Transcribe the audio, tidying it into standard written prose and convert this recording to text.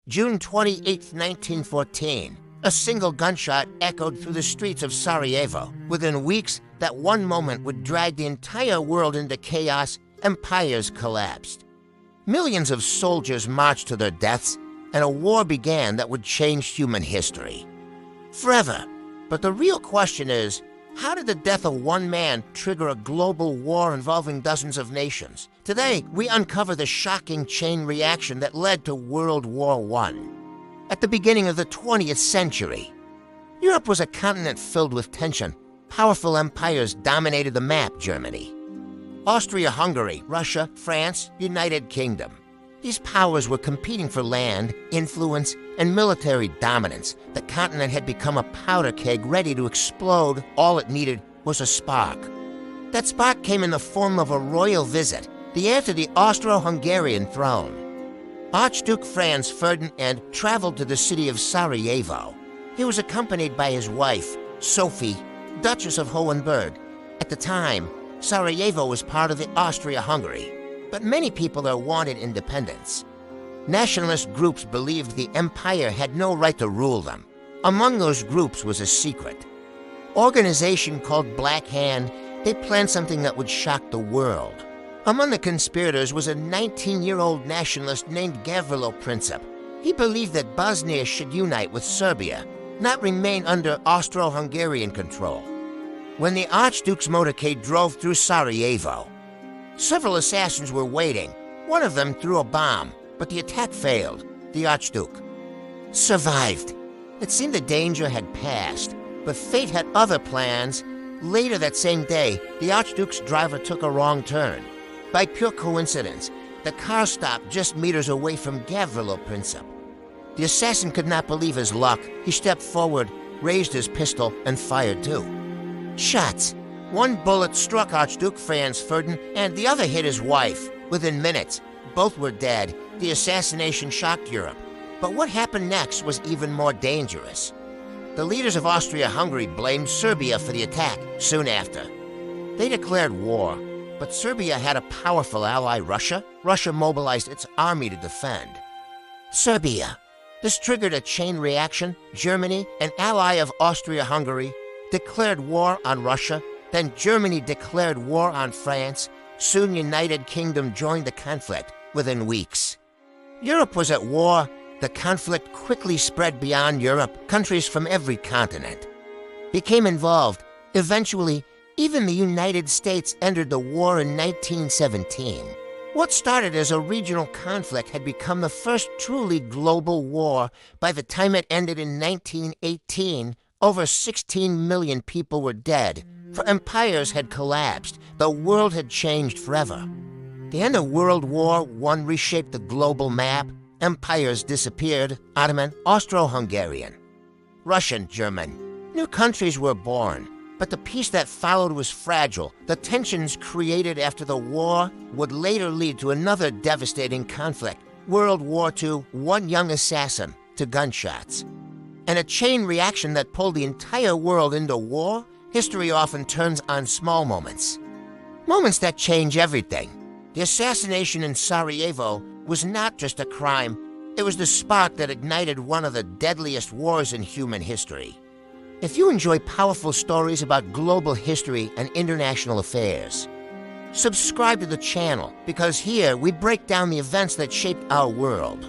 June 28, 1914, a single gunshot echoed through the streets of Sarajevo. Within weeks, that one moment would drag the entire world into chaos. Empires collapsed. Millions of soldiers marched to their deaths, and a war began that would change human history forever. But the real question is, how did the death of one man trigger a global war involving dozens of nations? Today, we uncover the shocking chain reaction that led to World War I. At the beginning of the 20th century, Europe was a continent filled with tension. Powerful empires dominated the map: Germany, Austria-Hungary, Russia, France, United Kingdom. These powers were competing for land, influence, and military dominance. The continent had become a powder keg ready to explode. All it needed was a spark. That spark came in the form of a royal visit, the heir to the Austro-Hungarian throne. Archduke Franz Ferdinand traveled to the city of Sarajevo. He was accompanied by his wife, Sophie, Duchess of Hohenberg. At the time, Sarajevo was part of the Austria-Hungary, but many people there wanted independence. Nationalist groups believed the empire had no right to rule them. Among those groups was a secret organization called Black Hand. They planned something that would shock the world. Among the conspirators was a 19-year-old nationalist named Gavrilo Princip. He believed that Bosnia should unite with Serbia, not remain under Austro-Hungarian control. When the Archduke's motorcade drove through Sarajevo, several assassins were waiting. One of them threw a bomb, but the attack failed. The Archduke survived. It seemed the danger had passed, but fate had other plans. Later that same day, the Archduke's driver took a wrong turn. By pure coincidence, the car stopped just meters away from Gavrilo Princip. The assassin could not believe his luck. He stepped forward, raised his pistol, and fired 2 shots. One bullet struck Archduke Franz Ferdinand, and the other hit his wife. Within minutes, both were dead. The assassination shocked Europe. But what happened next was even more dangerous. The leaders of Austria-Hungary blamed Serbia for the attack soon after. They declared war, but Serbia had a powerful ally, Russia. Russia mobilized its army to defend Serbia. This triggered a chain reaction. Germany, an ally of Austria-Hungary, declared war on Russia. Then Germany declared war on France. Soon United Kingdom joined the conflict within weeks. Europe was at war. The conflict quickly spread beyond Europe. Countries from every continent became involved. Eventually, even the United States entered the war in 1917. What started as a regional conflict had become the first truly global war. By the time it ended in 1918, over 16 million people were dead. For empires had collapsed. The world had changed forever. The end of World War I reshaped the global map. Empires disappeared: Ottoman, Austro-Hungarian, Russian, German. New countries were born. But the peace that followed was fragile. The tensions created after the war would later lead to another devastating conflict. World War II, one young assassin to gunshots. And a chain reaction that pulled the entire world into war. History often turns on small moments. Moments that change everything. The assassination in Sarajevo was not just a crime. It was the spark that ignited one of the deadliest wars in human history. If you enjoy powerful stories about global history and international affairs, subscribe to the channel, because here we break down the events that shaped our world.